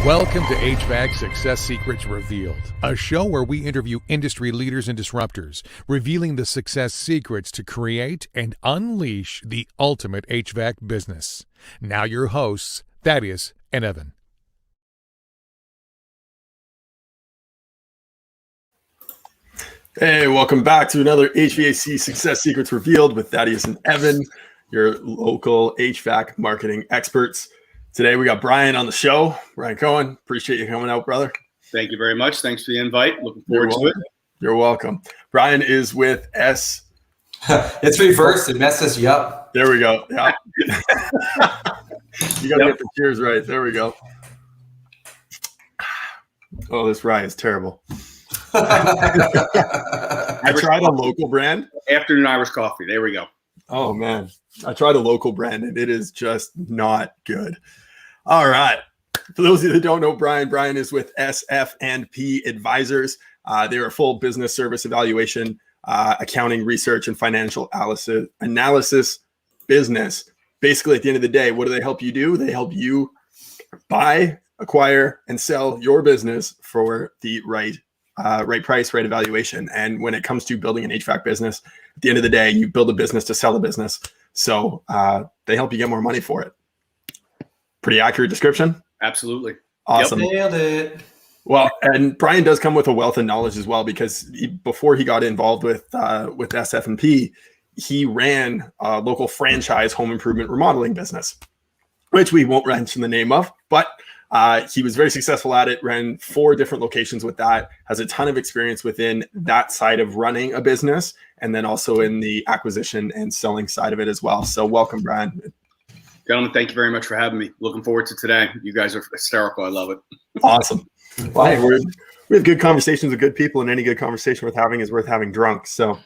Welcome to HVAC Success Secrets Revealed, a show where we interview industry leaders and disruptors, revealing the success secrets to create and unleash the ultimate HVAC business. Now your hosts, Thaddeus and Evan. Hey, welcome back to another HVAC Success Secrets Revealed with Thaddeus and Evan, your local HVAC marketing experts. Today we got Brian on the show. Brian Cohen, appreciate you coming out, brother. Thank you very much. Thanks for the invite. Looking forward to it. You're welcome. Brian is with S. It's reversed. It messes you up. There we go. Yeah. You got to get the cheers right. There we go. Oh, this rye is terrible. I tried a local brand. Afternoon Irish coffee. There we go. Oh, man. I tried a local brand, and it is just not good. All right. For those of you that don't know Brian is with SF&P Advisors. They're a full business service evaluation, accounting, research, and financial analysis business. Basically, at the end of the day, what do they help you do? They help you buy, acquire, and sell your business for the right price, right evaluation. And when it comes to building an HVAC business, at the end of the day, you build a business to sell a business. So they help you get more money for it. Pretty accurate description? Absolutely. Awesome. Yep. Nailed it. Well, and Brian does come with a wealth of knowledge as well, because before he got involved with SF&P, he ran a local franchise home improvement remodeling business, which we won't mention the name of, but he was very successful at it, ran 4 different locations with that, has a ton of experience within that side of running a business, and then also in the acquisition and selling side of it as well. So welcome, Brian. Gentlemen, thank you very much for having me. Looking forward to today. You guys are hysterical. I love it. Awesome. Well, hey, we have good conversations with good people, and any good conversation worth having is worth having drunk. So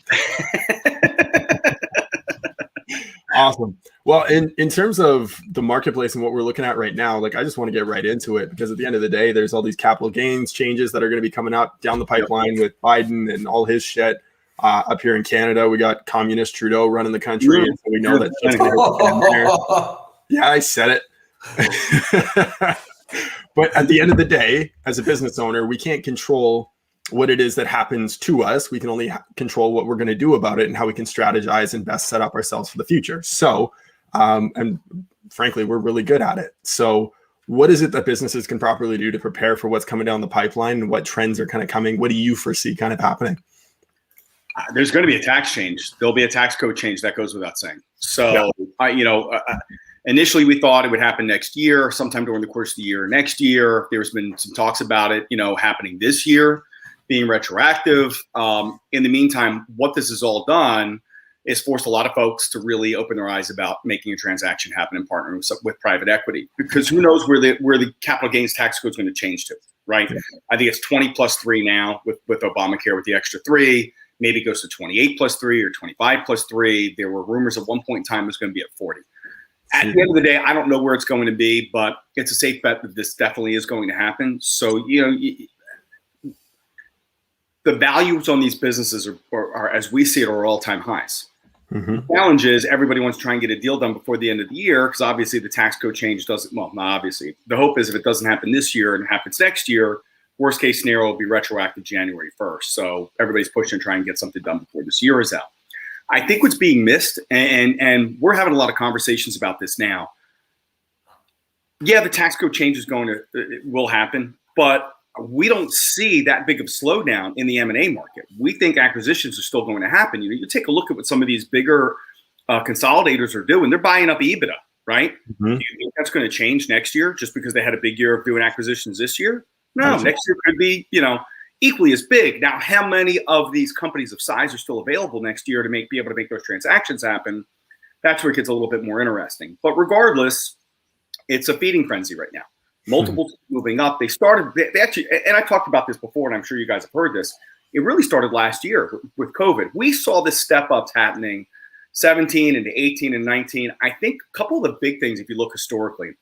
awesome. Well, in terms of the marketplace and what we're looking at right now, like, I just want to get right into it, because at the end of the day, there's all these capital gains changes that are going to be coming up down the pipeline with Biden and all his shit. Up here in Canada, we got communist Trudeau running the country, and so we know that shit's going to hit there. Yeah, I said it. But at the end of the day, as a business owner, we can't control what it is that happens to us. We can only control what we're going to do about it and how we can strategize and best set up ourselves for the future. So, and frankly, we're really good at it. So what is it that businesses can properly do to prepare for what's coming down the pipeline, and what trends are kind of coming? What do you foresee kind of happening? There's going to be a tax change. There'll be a tax code change. That goes without saying. So, yeah. Initially, we thought it would happen next year, sometime during the course of the year next year. There's been some talks about it, happening this year, being retroactive. In the meantime, what this has all done is forced a lot of folks to really open their eyes about making a transaction happen and partnering with private equity, because who knows where the capital gains tax code is going to change to, right? Yeah. I think it's 20 plus 3 now with Obamacare, with the extra 3. Maybe it goes to 28 plus 3 or 25 plus 3. There were rumors at one point in time it was going to be at 40. At the end of the day, I don't know where it's going to be, but it's a safe bet that this definitely is going to happen. So, the values on these businesses are, as we see it, are all-time highs. Mm-hmm. The challenge is everybody wants to try and get a deal done before the end of the year, because obviously the tax code change doesn't, well, not obviously. The hope is if it doesn't happen this year and happens next year, worst case scenario will be retroactive January 1st. So everybody's pushing to try and get something done before this year is out. I think what's being missed, and we're having a lot of conversations about this now. Yeah, the tax code change will happen, but we don't see that big of a slowdown in the M&A market. We think acquisitions are still going to happen. You take a look at what some of these bigger consolidators are doing. They're buying up EBITDA, right? Mm-hmm. Do you think that's going to change next year just because they had a big year of doing acquisitions this year? No, next year could be, equally as big. Now, how many of these companies of size are still available next year to be able to make those transactions happen? That's where it gets a little bit more interesting. But regardless, it's a feeding frenzy right now. Multiples moving up. They actually, and I talked about this before, and I'm sure you guys have heard this. It really started last year with COVID. We saw this step ups happening 17 into 18 and 19. I think a couple of the big things, if you look historically,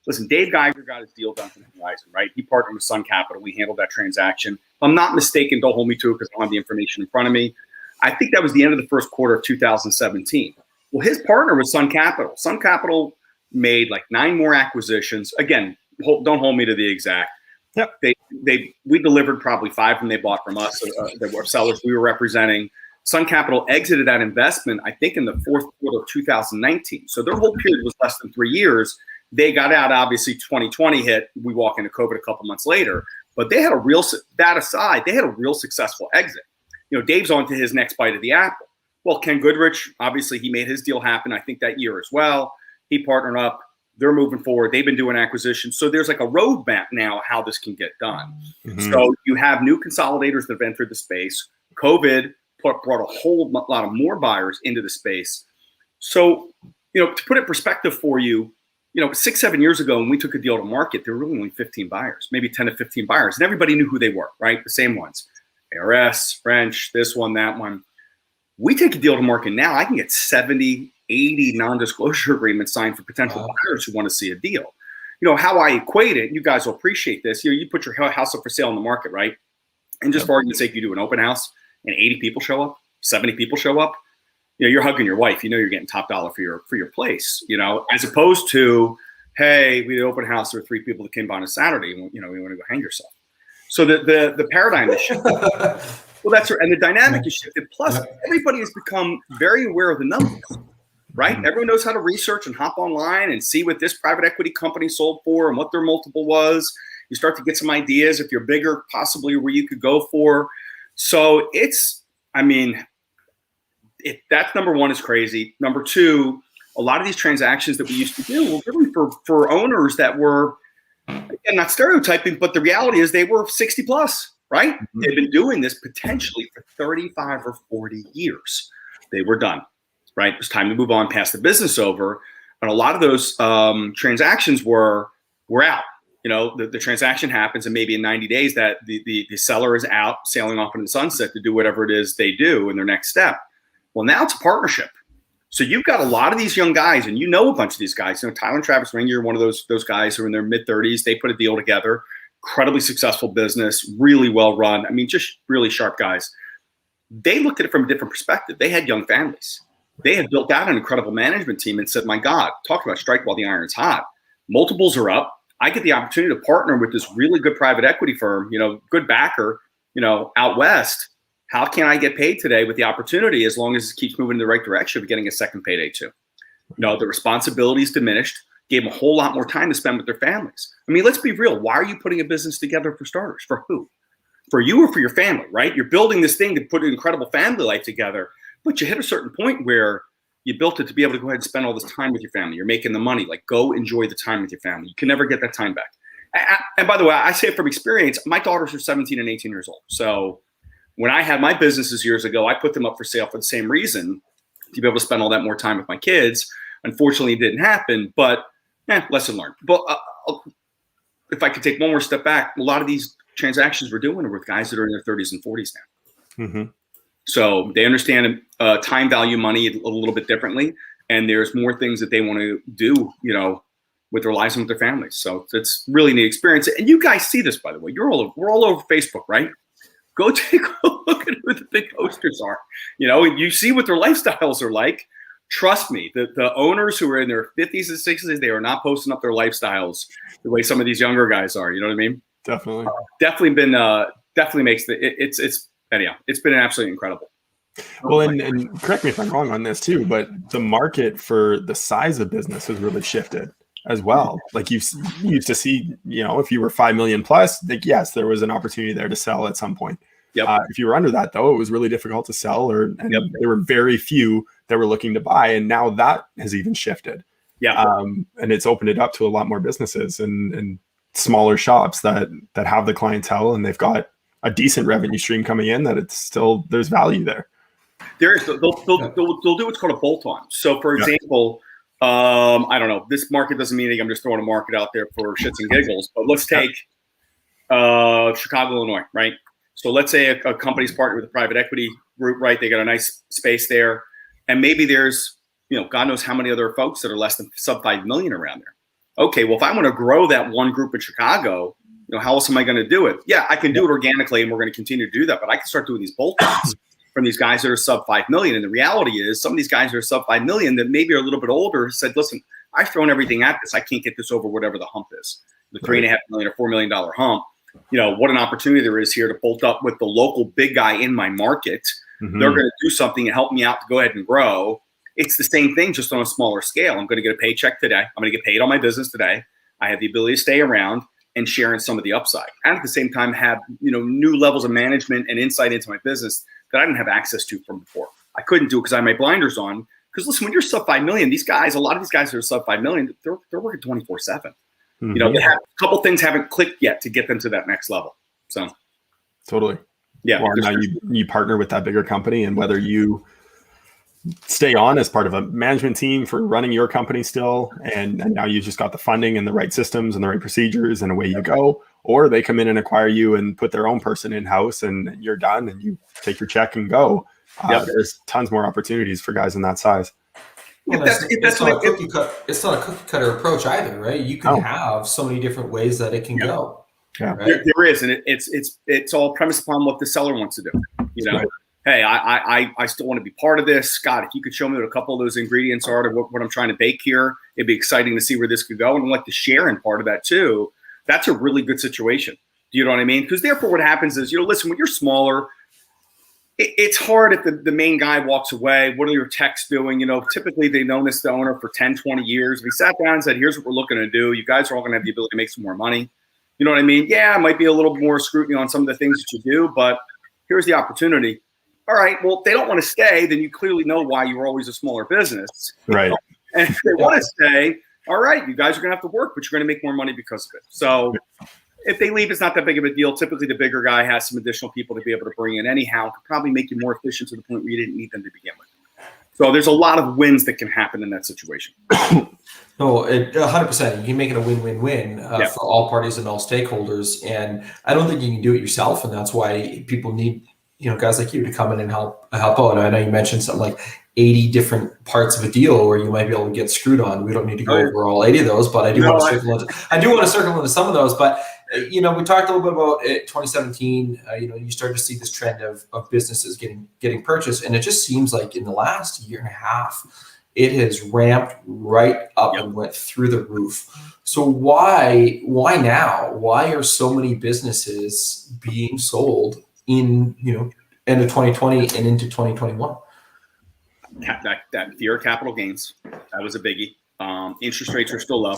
listen, Dave Geiger got his deal done from Horizon, right? He partnered with Sun Capital. We handled that transaction. If I'm not mistaken, don't hold me to it because I don't have the information in front of me. I think that was the end of the first quarter of 2017. Well, his partner was Sun Capital. Sun Capital made like 9 more acquisitions. Again, don't hold me to the exact. Yep. We delivered probably 5 when they bought from us. That were sellers we were representing. Sun Capital exited that investment, I think, in the fourth quarter of 2019. So their whole period was less than 3 years. They got out, obviously, 2020 hit. We walk into COVID a couple months later. But they had that aside, they had a real successful exit. Dave's on to his next bite of the apple. Well, Ken Goodrich, obviously, he made his deal happen, I think, that year as well. He partnered up. They're moving forward. They've been doing acquisitions. So there's like a roadmap now how this can get done. Mm-hmm. So you have new consolidators that have entered the space. COVID brought a whole lot of more buyers into the space. So, to put it in perspective for you, 6-7 years ago when we took a deal to market, there were really only 15 buyers, maybe 10 to 15 buyers. And everybody knew who they were, right? The same ones. ARS, French, this one, that one. We take a deal to market now, I can get 70, 80 non-disclosure agreements signed for potential buyers who want to see a deal. How I equate it, you guys will appreciate this. You put your house up for sale in the market, right? And just for argument's sake, you do an open house and 80 people show up, 70 people show up. You're hugging your wife. You're getting top dollar for your place. As opposed to, hey, we did open house. There were 3 people that came by on a Saturday. And, we want to go hang yourself. So the paradigm is shifted. Well, that's right. And the dynamic is shifted. Plus, everybody has become very aware of the numbers, right? Mm-hmm. Everyone knows how to research and hop online and see what this private equity company sold for and what their multiple was. You start to get some ideas if you're bigger, possibly where you could go for. So that's number one is crazy. Number two, a lot of these transactions that we used to do were really for owners that were, again, not stereotyping, but the reality is they were 60 plus, right? Mm-hmm. They've been doing this potentially for 35 or 40 years. They were done, right? It was time to move on, pass the business over. And a lot of those transactions were out. The transaction happens, and maybe in 90 days that the seller is out sailing off into the sunset to do whatever it is they do in their next step. Well, now it's a partnership. So you've got a lot of these young guys, and a bunch of these guys. Tyler and Travis Ring, you're one of those guys who are in their mid-30s. They put a deal together, incredibly successful business, really well run. Just really sharp guys. They looked at it from a different perspective. They had young families. They had built out an incredible management team and said, my God, talk about strike while the iron's hot. Multiples are up. I get the opportunity to partner with this really good private equity firm, good backer, out west. How can I get paid today with the opportunity as long as it keeps moving in the right direction of getting a second payday too? The responsibilities diminished, gave them a whole lot more time to spend with their families. Let's be real. Why are you putting a business together for starters? For who? For you or for your family, right? You're building this thing to put an incredible family life together, but you hit a certain point where you built it to be able to go ahead and spend all this time with your family. You're making the money. Like, go enjoy the time with your family. You can never get that time back. And by the way, I say it from experience. My daughters are 17 and 18 years old. So when I had my businesses years ago, I put them up for sale for the same reason, to be able to spend all that more time with my kids. Unfortunately, it didn't happen, but lesson learned. But if I could take one more step back, a lot of these transactions we're doing are with guys that are in their 30s and 40s now. Mm-hmm. So they understand time value money a little bit differently, and there's more things that they want to do, with their lives and with their families. So it's really neat experience. And you guys see this, by the way. We're all over Facebook, right? Go take a look at who the big hosters are. You see what their lifestyles are like. Trust me, the owners who are in their 50s and 60s, they are not posting up their lifestyles the way some of these younger guys are. You know what I mean? Definitely. Definitely makes anyhow, it's been absolutely incredible. Well, and correct me if I'm wrong on this too, but the market for the size of business has really shifted as well. Like you used to see, if you were 5 million plus, like, yes, there was an opportunity there to sell at some point. Yep. If you were under that, though, it was really difficult to sell, there were very few that were looking to buy. And now that has even shifted. Yeah. And it's opened it up to a lot more businesses and smaller shops that have the clientele, and they've got a decent revenue stream coming in, that it's still, there's value there. They'll do what's called a bolt-on. So for example, I don't know, this market doesn't mean anything. I'm just throwing a market out there for shits and giggles, but let's take Chicago, Illinois, right? So let's say a company's partnered with a private equity group, right? They got a nice space there. And maybe there's, God knows how many other folks that are less than sub 5 million around there. Okay, well, if I want to grow that one group in Chicago, how else am I going to do it? Yeah, I can do it organically, and we're going to continue to do that. But I can start doing these bolt-ons from these guys that are sub 5 million. And the reality is, some of these guys that are sub 5 million that maybe are a little bit older said, listen, I've thrown everything at this. I can't get this over whatever the hump is, the $3.5 million or $4 million hump. What an opportunity there is here to bolt up with the local big guy in my market. Mm-hmm. They're going to do something to help me out to go ahead and grow. It's the same thing, just on a smaller scale. I'm going to get a paycheck today. I'm going to get paid on my business today. I have the ability to stay around and share in some of the upside. And at the same time, have new levels of management and insight into my business that I didn't have access to from before. I couldn't do it because I had my blinders on. Because listen, when you're sub 5 million, a lot of these guys that are sub 5 million, they're working 24/7. Mm-hmm. They have a couple things haven't clicked yet to get them to that next level. So totally. Yeah. Well, now you partner with that bigger company, and whether you stay on as part of a management team for running your company still, and now you just got the funding and the right systems and the right procedures, and away you go, or they come in and acquire you and put their own person in-house, and you're done and you take your check and go. There's tons more opportunities for guys in that size. Well, it's not a cookie cutter approach either, right? You can have so many different ways that it can go. Yeah, right? There is, and it's all premised upon what the seller wants to do. Right. Hey, I still want to be part of this. Scott, if you could show me what a couple of those ingredients are to what I'm trying to bake here, it'd be exciting to see where this could go. And I'd like to share in part of that too. That's a really good situation. Do you know what I mean? Because therefore what happens is, listen, when you're smaller, it's hard if the main guy walks away. What are your techs doing? Typically they've known this the owner for 10, 20 years. We sat down and said, here's what we're looking to do. You guys are all going to have the ability to make some more money. You know what I mean? Yeah, it might be a little more scrutiny on some of the things that you do, but here's the opportunity. All right, well, if they don't want to stay, then you clearly know why you were always a smaller business. Right. And if they want to stay, all right, you guys are going to have to work, but you're going to make more money because of it. So if they leave, it's not that big of a deal. Typically, the bigger guy has some additional people to be able to bring in anyhow, to probably make you more efficient to the point where you didn't need them to begin with. So there's a lot of wins that can happen in that situation. No, 100%. You can make it a win-win-win for all parties and all stakeholders. And I don't think you can do it yourself. And that's why people need guys like you to come in and help out. I know you mentioned something like 80 different parts of a deal where you might be able to get screwed on. We don't need to go over all 80 of those, but I do want to circle into some of those. But we talked a little bit about 2017. You started to see this trend of businesses getting purchased, and it just seems like in the last year and a half, it has ramped right up and went through the roof. So why now? Why are so many businesses being sold in end of 2020 and into 2021? That fear of capital gains, that was a biggie. Interest rates are still low.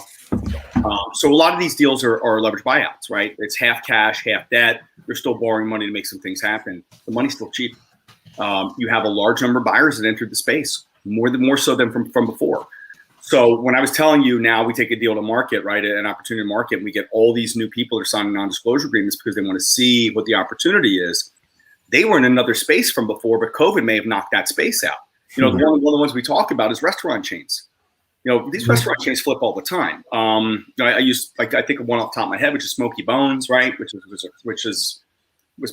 So a lot of these deals are leveraged buyouts, right? It's half cash, half debt. They're still borrowing money to make some things happen. The money's still cheap. You have a large number of buyers that entered the space, more so than from before. So when I was telling you, now we take a deal to market, right, an opportunity to market, and we get all these new people that are signing non-disclosure agreements because they want to see what the opportunity is. They were in another space from before, but COVID may have knocked that space out. One of the ones we talk about is restaurant chains. These restaurant chains flip all the time. I think of one off the top of my head, which is Smoky Bones, right? Which was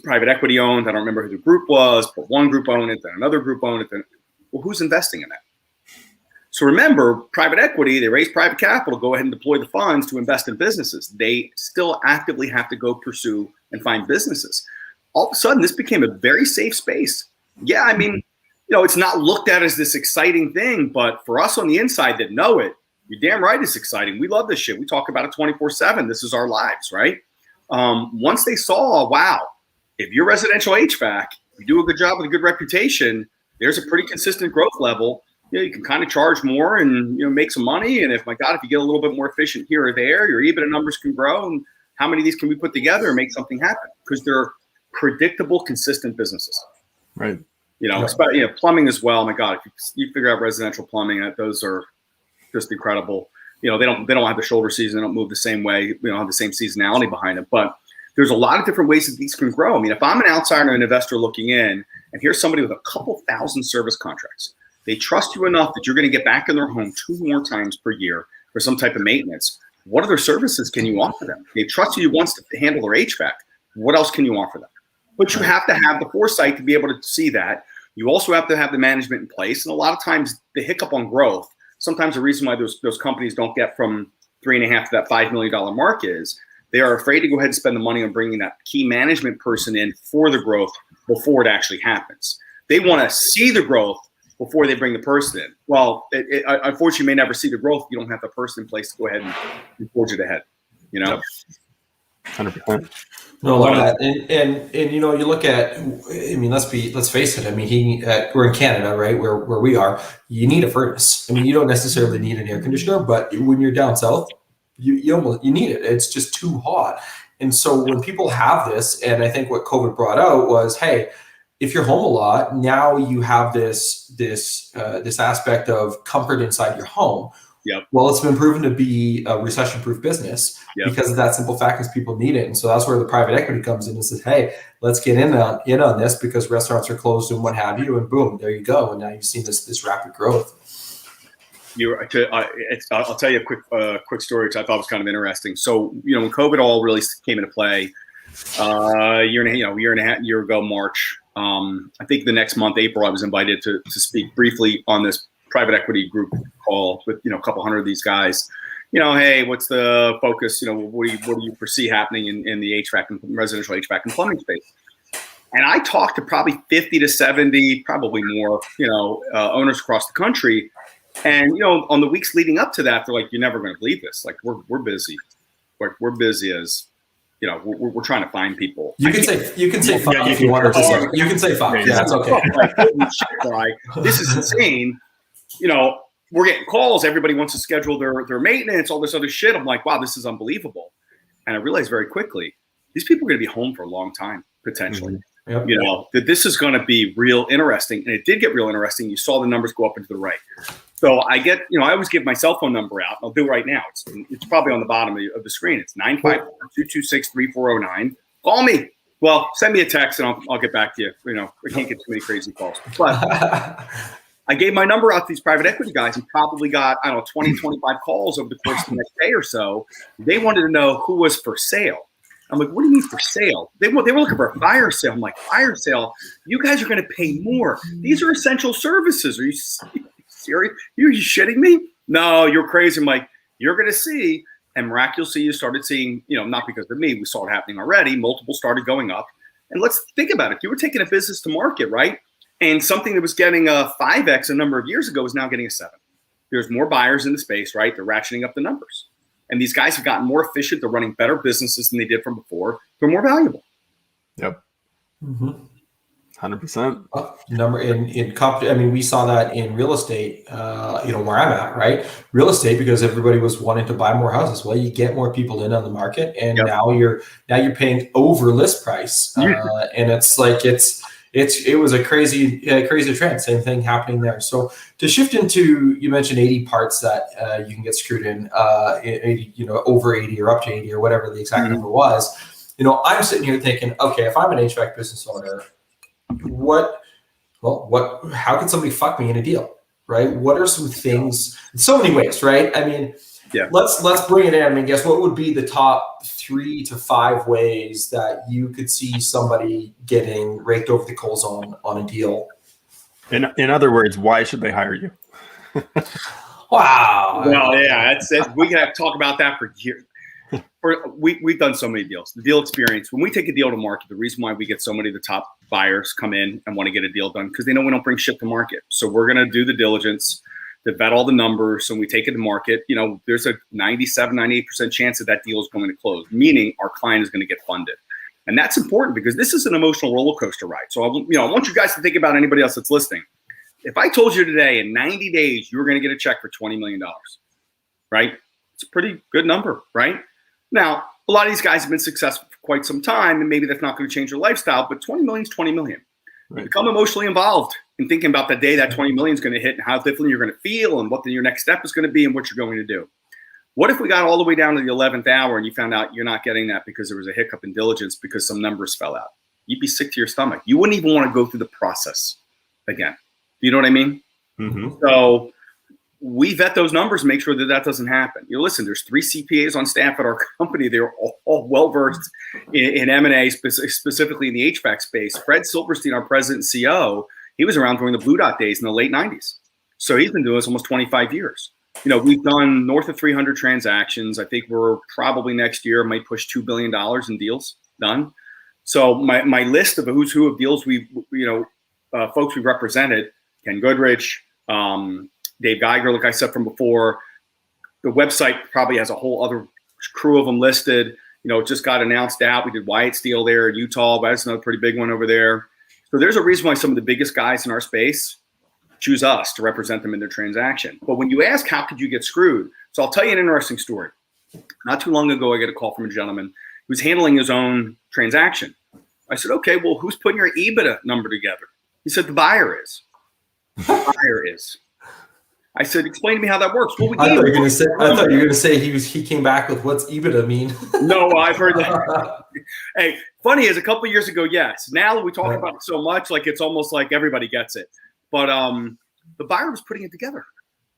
private equity owned. I don't remember who the group was, but one group owned it, then another group owned it. Well, who's investing in that? So remember, private equity, they raise private capital, go ahead and deploy the funds to invest in businesses. They still actively have to go pursue and find businesses. All of a sudden, this became a very safe space. Yeah, I mean, it's not looked at as this exciting thing, but for us on the inside that know it, you're damn right it's exciting. We love this shit. We talk about it 24/7. This is our lives, right? Once they saw, wow, if you're residential HVAC, you do a good job with a good reputation, there's a pretty consistent growth level. You can kind of charge more and make some money. And if you get a little bit more efficient here or there, your EBITDA numbers can grow. And how many of these can we put together and make something happen? Because they're predictable, consistent businesses. Right. Plumbing as well. My God, if you figure out residential plumbing, those are just incredible. They don't have the shoulder season. They don't move the same way. We don't have the same seasonality behind it. But there's a lot of different ways that these can grow. I mean, if I'm an outsider, an investor looking in, and here's somebody with a couple thousand service contracts, they trust you enough that you're going to get back in their home 2 more times per year for some type of maintenance. What other services can you offer them? They trust you once to handle their HVAC. What else can you offer them? But you have to have the foresight to be able to see that. You also have to have the management in place. And a lot of times the hiccup on growth, sometimes the reason why those companies don't get from 3.5 to that $5 million mark is they are afraid to go ahead and spend the money on bringing that key management person in for the growth before it actually happens. They want to see the growth before they bring the person in. Well, unfortunately, you may never see the growth if you don't have the person in place to go ahead and forge it ahead. 100%. No, I love that. And you look at, I mean, let's face it. I mean, we're in Canada, right? Where we are, you need a furnace. I mean, you don't necessarily need an air conditioner, but when you're down south, you need it. It's just too hot. And so when people have this, and I think what COVID brought out was, hey, if you're home a lot, now you have this aspect of comfort inside your home. Yep. Well, it's been proven to be a recession-proof business because of that simple fact, because people need it. And so that's where the private equity comes in and says, hey, let's get in on this because restaurants are closed and what have you. And boom, there you go. And now you've seen this rapid growth. I'll tell you a quick story, which I thought was kind of interesting. So, when COVID all really came into play, a year and a half ago, March, I think the next month, April, I was invited to speak briefly on this private equity group call with, a couple hundred of these guys. Hey, what's the focus? What do you foresee happening in the HVAC and residential HVAC and plumbing space? And I talked to probably 50 to 70, probably more, owners across the country. And, on the weeks leading up to that, they're like, you're never going to believe this. Like, we're busy. Like, we're busy as, we're trying to find people. You can say fuck if you want to say. You can say fuck. Yeah, it's okay. Like, holy shit, guy, this is insane. We're getting calls. Everybody wants to schedule their maintenance, all this other shit. I'm like, wow, this is unbelievable. And I realized very quickly, these people are going to be home for a long time, potentially. Mm-hmm. Yep. That this is going to be real interesting. And it did get real interesting. You saw the numbers go up and to the right. So I always give my cell phone number out. I'll do it right now. It's probably on the bottom of the screen. It's 954-226-3409. Call me. Well, send me a text and I'll get back to you. I can't get too many crazy calls. But I gave my number out to these private equity guys and probably got, 20, 25 calls over the course of the next day or so. They wanted to know who was for sale. I'm like, what do you mean for sale? They were looking for a fire sale. I'm like, fire sale? You guys are going to pay more. These are essential services. Are you serious? You shitting me? No, you're crazy. I'm like, you're going to see. And miraculously, you started seeing, not because of me, we saw it happening already. Multiple started going up. And let's think about it. You were taking a business to market, right? And something that was getting a 5X a number of years ago is now getting a 7. There's more buyers in the space, right? They're ratcheting up the numbers. And these guys have gotten more efficient. They're running better businesses than they did from before. They're more valuable. Yep. Mm-hmm. 100%. I mean, we saw that in real estate, where I'm at, right? Real estate, because everybody was wanting to buy more houses. Well, you get more people in on the market, and now you're paying over list price, and it's like it was a crazy trend. Same thing happening there. So to shift into, you mentioned 80 parts that you can get screwed in, 80, over 80 or up to 80 or whatever the exact number was. I'm sitting here thinking, okay, if I'm an HVAC business owner, how can somebody fuck me in a deal, right? What are some things, in so many ways, right? I mean, let's bring it in. I mean, guess what would be the top 3 to 5 ways that you could see somebody getting raked over the coals on a deal? In other words, why should they hire you? Wow. Well, yeah, that's it. We can talk about that for years. We've done so many deals. The deal experience, when we take a deal to market, the reason why we get so many of the top buyers come in and want to get a deal done, because they know we don't bring shit to market. So we're going to do the diligence to vet all the numbers. So when we take it to market, there's a 97, 98% chance that deal is going to close, meaning our client is going to get funded. And that's important because this is an emotional roller coaster ride. So I want you guys to think about anybody else that's listening. If I told you today in 90 days, you were going to get a check for $20 million, right? It's a pretty good number, right? Now, a lot of these guys have been successful for quite some time, and maybe that's not going to change their lifestyle, but 20 million is 20 million. Right. You become emotionally involved in thinking about the day that 20 million is going to hit and how differently you're going to feel and what your next step is going to be and what you're going to do. What if we got all the way down to the 11th hour and you found out you're not getting that because there was a hiccup in diligence because some numbers fell out? You'd be sick to your stomach. You wouldn't even want to go through the process again. You know what I mean? Mm-hmm. So we vet those numbers and make sure that doesn't happen. Listen, there's 3 CPAs on staff at our company. They're all well-versed in M&A, specifically in the HVAC space. Fred Silverstein, our president and CEO, he was around during the Blue Dot days in the late 90s. So he's been doing this almost 25 years. We've done north of 300 transactions. I think we're probably next year might push $2 billion in deals done. So my list of the who's who of deals folks we represented, Ken Goodrich, Dave Geiger, like I said from before. The website probably has a whole other crew of them listed. It just got announced out. We did Wyatt Steele there in Utah, but that's another pretty big one over there. So there's a reason why some of the biggest guys in our space choose us to represent them in their transaction. But when you ask, how could you get screwed? So I'll tell you an interesting story. Not too long ago, I got a call from a gentleman who was handling his own transaction. I said, okay, well, who's putting your EBITDA number together? He said, the buyer is. The buyer is. I said, explain to me how that works. Well, I thought you were going to say he came back with what's EBITDA mean. No, I've heard that. Hey, funny is a couple of years ago, yes. Now we talk about it so much, like it's almost like everybody gets it. But the buyer was putting it together.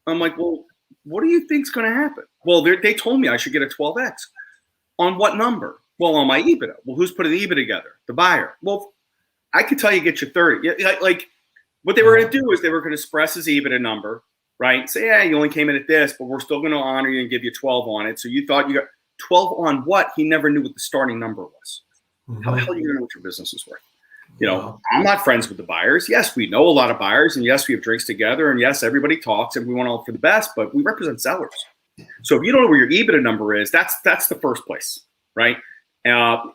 I'm like, well, what do you think's going to happen? Well, they told me I should get a 12X. On what number? Well, on my EBITDA. Well, who's putting the EBITDA together? The buyer. Well, I could tell you get you 30. Like what they were going to do is they were going to express his EBITDA number, right? Say, yeah, you only came in at this, but we're still going to honor you and give you 12 on it. So you thought you got 12 on what? He never knew what the starting number was. Mm-hmm. How the hell are you going to know what your business is worth? I'm not friends with the buyers. Yes, we know a lot of buyers, and yes, we have drinks together, and yes, everybody talks, and we want all for the best, but we represent sellers. So if you don't know where your EBITDA number is, that's the first place, right?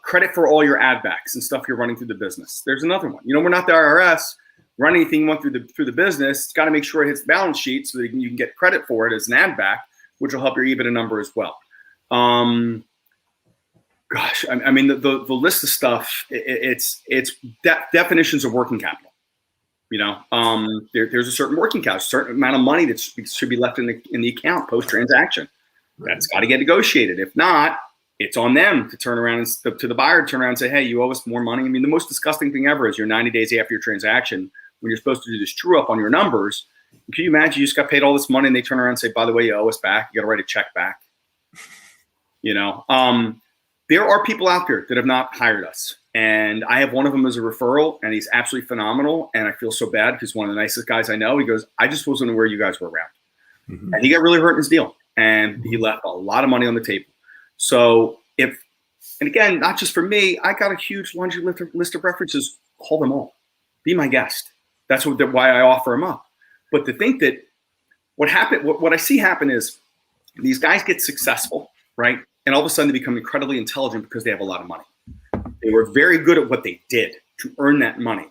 Credit for all your ad backs and stuff you're running through the business. There's another one. We're not the IRS. Run anything you want through the business. It's got to make sure it hits the balance sheet so that you can get credit for it as an ad back, which will help your EBITDA number as well. Gosh, I mean, the list of stuff, it's definitions of working capital. There's a certain working capital, a certain amount of money that should be left in the account post-transaction. That's got to get negotiated. If not, it's on them to turn around to the buyer, turn around and say, hey, you owe us more money. I mean, the most disgusting thing ever is you're 90 days after your transaction when you're supposed to do this true up on your numbers. Can you imagine you just got paid all this money and they turn around and say, by the way, you owe us back. You got to write a check back. There are people out there that have not hired us. And I have one of them as a referral, and he's absolutely phenomenal. And I feel so bad because one of the nicest guys I know, he goes, I just wasn't aware you guys were around. Mm-hmm. And he got really hurt in his deal. And he left a lot of money on the table. So and again, not just for me, I got a huge laundry list of references. Call them all. Be my guest. That's why I offer them up. But to think that what I see happen is these guys get successful, right? And all of a sudden they become incredibly intelligent because they have a lot of money. They were very good at what they did to earn that money.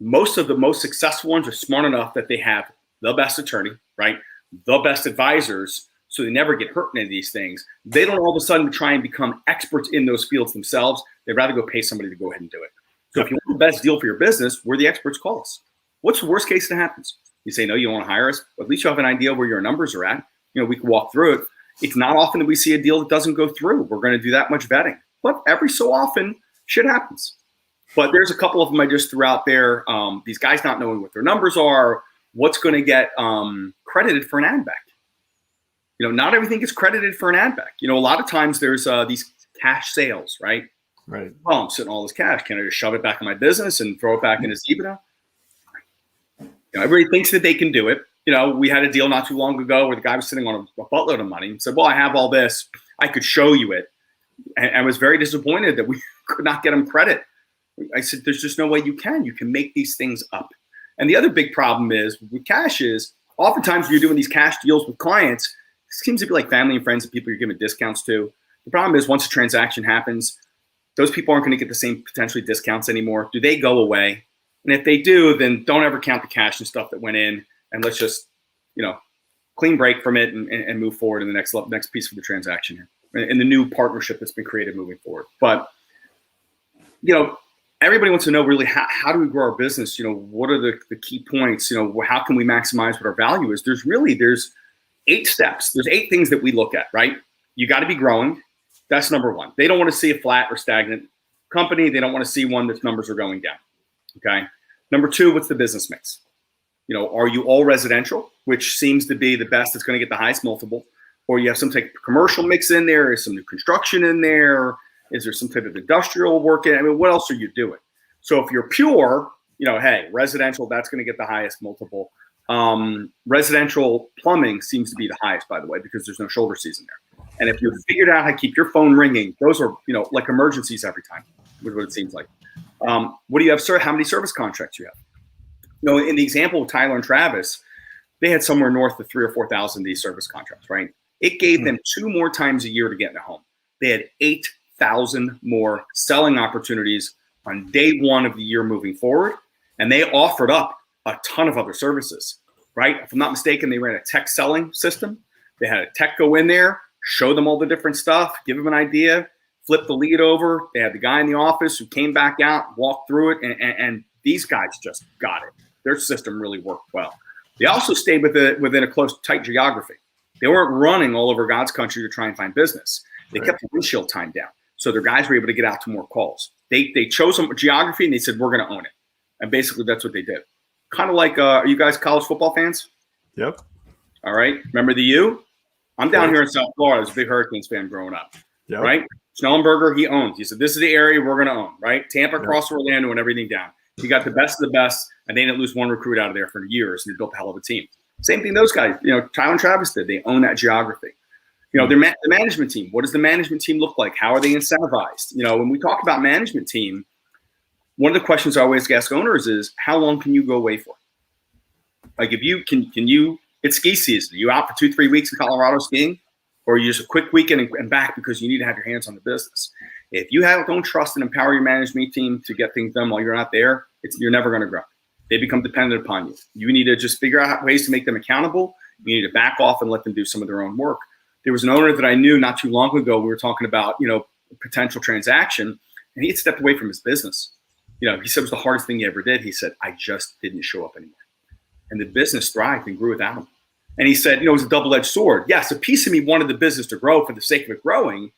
Most of the most successful ones are smart enough that they have the best attorney, right? The best advisors, so they never get hurt in any of these things. They don't all of a sudden try and become experts in those fields themselves. They'd rather go pay somebody to go ahead and do it. So if you want the best deal for your business, we're the experts. Call us. What's the worst case that happens? You say, no, you don't want to hire us. But at least you have an idea where your numbers are at. We can walk through it. It's not often that we see a deal that doesn't go through. We're going to do that much vetting. But every so often, shit happens. But there's a couple of them I just threw out there. These guys not knowing what their numbers are, what's going to get credited for an ad back. Not everything gets credited for an ad back. A lot of times there's these cash sales, right? Right. Well, I'm sitting all this cash. Can I just shove it back in my business and throw it back in his EBITDA? Everybody thinks that they can do it. We had a deal not too long ago where the guy was sitting on a buttload of money and said, well, I have all this. I could show you it. And I was very disappointed that we could not get him credit. I said, there's just no way you can. You can make these things up. And the other big problem is with cash is oftentimes when you're doing these cash deals with clients, it seems to be like family and friends and people you're giving discounts to. The problem is once a transaction happens, those people aren't going to get the same potentially discounts anymore. Do they go away? And if they do, then don't ever count the cash and stuff that went in. And let's just, clean break from it and move forward in the next piece of the transaction here and the new partnership that's been created moving forward. But, everybody wants to know really how do we grow our business? What are the key points? How can we maximize what our value is? There's 8 steps. There's 8 things that we look at, right? You got to be growing. That's number one. They don't want to see a flat or stagnant company. They don't want to see one that's numbers are going down. Okay. Number 2, what's the business mix? Are you all residential, which seems to be the best that's going to get the highest multiple, or you have some type of commercial mix in there? Is some new construction in there? Is there some type of industrial work in? I mean, what else are you doing? So if you're pure, hey, residential, that's going to get the highest multiple. Residential plumbing seems to be the highest, by the way, because there's no shoulder season there. And if you figured out how to keep your phone ringing, those are, like emergencies every time, is what it seems like. What do you have, sir? How many service contracts you have? In the example of Tyler and Travis, they had somewhere north of 3,000 or 4,000 of these service contracts, right? It gave them 2 more times a year to get in a home. They had 8,000 more selling opportunities on day one of the year moving forward. And they offered up a ton of other services, right? If I'm not mistaken, they ran a tech selling system. They had a tech go in there, show them all the different stuff, give them an idea, flip the lead over. They had the guy in the office who came back out, walked through it, and these guys just got it. Their system really worked well. They also stayed within a close, tight geography. They weren't running all over God's country to try and find business. They kept the windshield time down, so their guys were able to get out to more calls. They chose some geography, and they said, we're going to own it. And basically, that's what they did. Kind of like, are you guys college football fans? Yep. All right. Remember the U? I'm down here in South Florida. I was a big Hurricanes fan growing up. Yep. Right? Schnellenberger, he owns. He said, this is the area we're going to own, right? Tampa, across Orlando, and everything down. He got the best of the best, and they didn't lose one recruit out of there for years, and they built a hell of a team. Same thing those guys, Tyler and Travis did. They own that geography. The management team. What does the management team look like? How are they incentivized? When we talk about management team, one of the questions I always ask owners is, how long can you go away for? Like, if you can you, it's ski season. Are you out for 2-3 weeks in Colorado skiing? Or are you just a quick weekend and back because you need to have your hands on the business? If you don't trust and empower your management team to get things done while you're not there, you're never going to grow. They become dependent upon you. You need to just figure out ways to make them accountable. You need to back off and let them do some of their own work. There was an owner that I knew not too long ago. We were talking about, a potential transaction, and he had stepped away from his business. He said it was the hardest thing he ever did. He said, I just didn't show up anymore. And the business thrived and grew without him. And he said, it was a double-edged sword. Yes, a piece of me wanted the business to grow for the sake of it growing.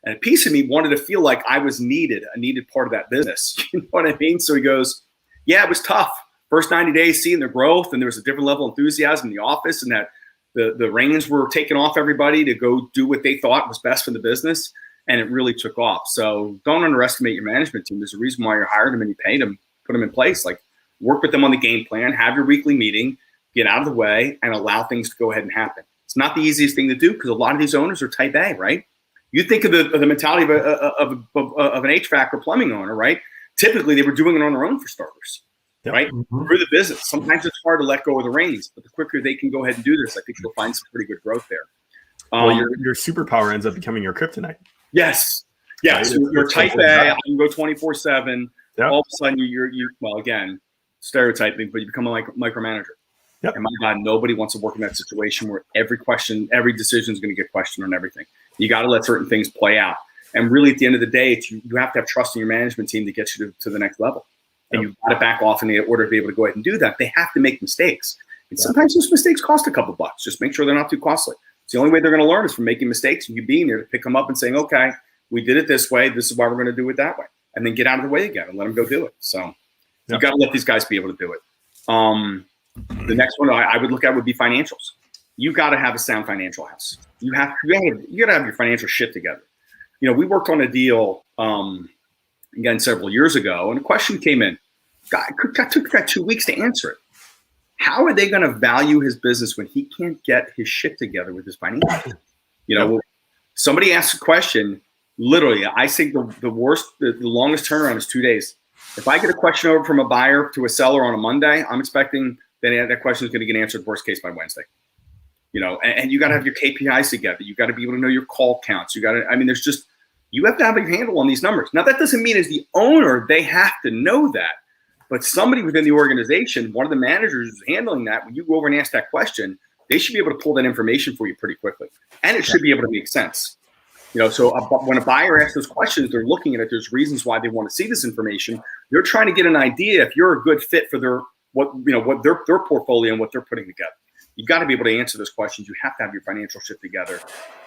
And a piece of me wanted to feel like I was a needed part of that business. You know what I mean? So he goes, yeah, it was tough. First 90 days, seeing their growth, and there was a different level of enthusiasm in the office, and that the reins were taken off everybody to go do what they thought was best for the business, and it really took off. So don't underestimate your management team. There's a reason why you hired them and you paid them, put them in place. Like, work with them on the game plan, have your weekly meeting, get out of the way, and allow things to go ahead and happen. It's not the easiest thing to do because a lot of these owners are type A, right? You think of the mentality of an HVAC or plumbing owner, right? Typically, they were doing it on their own for starters. Yep. Right? Mm-hmm. Through the business. Sometimes it's hard to let go of the reins, but the quicker they can go ahead and do this, I think you'll find some pretty good growth there. Well, your superpower ends up becoming your kryptonite. Yes. Yes. Right? You're type A. I can go 24/7. Yep. All of a sudden, you're well, again, stereotyping, but you become a micromanager. Yep. And my God, nobody wants to work in that situation where every decision is going to get questioned on everything. You got to let certain things play out. And really, at the end of the day, you have to have trust in your management team to get you to the next level. And you've got to back off in order to be able to go ahead and do that. They have to make mistakes. And sometimes those mistakes cost a couple bucks. Just make sure they're not too costly. It's the only way they're going to learn is from making mistakes and you being there to pick them up and saying, okay, we did it this way. This is why we're going to do it that way. And then get out of the way again and let them go do it. So you've got to let these guys be able to do it. The next one I would look at would be financials. You got to have a sound financial house. You got to have your financial shit together. We worked on a deal, again, several years ago, and a question came in. God took that 2 weeks to answer it. How are they going to value his business when he can't get his shit together with his financials? Somebody asked a question. Literally, I think the longest turnaround is 2 days. If I get a question over from a buyer to a seller on a Monday, I'm expecting that question is going to get answered worst case by Wednesday. And you got to have your KPIs together. You got to be able to know your call counts. You have to have a handle on these numbers. Now, that doesn't mean as the owner, they have to know that. But somebody within the organization, one of the managers who's handling that, when you go over and ask that question, they should be able to pull that information for you pretty quickly. And it should be able to make sense. So when a buyer asks those questions, they're looking at it. There's reasons why they want to see this information. They're trying to get an idea if you're a good fit for their portfolio and what they're putting together. You got to be able to answer those questions. You have to have your financial shit together.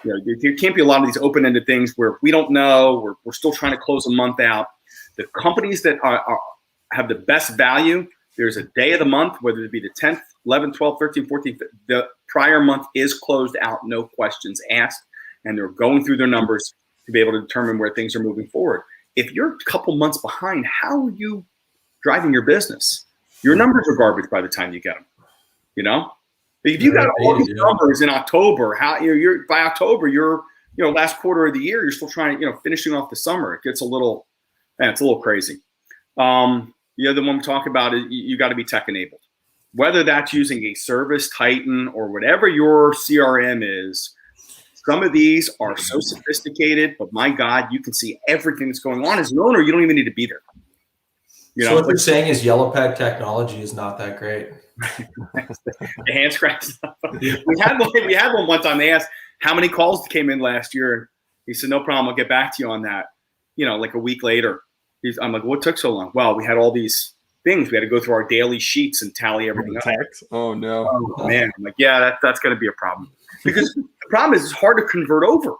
There can't be a lot of these open-ended things where we don't know. We're still trying to close a month out. The companies that have the best value, there's a day of the month, whether it be the 10th, 11th, 12th, 13th, 14th, the prior month is closed out, no questions asked, and they're going through their numbers to be able to determine where things are moving forward. If you're a couple months behind, how are you driving your business? Your numbers are garbage by the time you get them, If you got all these numbers in October, by October, you're last quarter of the year, you're still trying, finishing off the summer. It gets it's a little crazy. The other one we talk about is you got to be tech enabled. Whether that's using a Service Titan or whatever your CRM is, some of these are so sophisticated, but my God, you can see everything that's going on. As an owner, you don't even need to be there. So what you're saying is yellow pad technology is not that great. The hand scratch stuff. We had one time. They asked how many calls came in last year. He said, no problem. I'll get back to you on that. Like a week later. I'm like, what took so long? Well, we had all these things. We had to go through our daily sheets and tally everything up. Oh, no. Oh, man. I'm like, yeah, that's going to be a problem. Because the problem is it's hard to convert over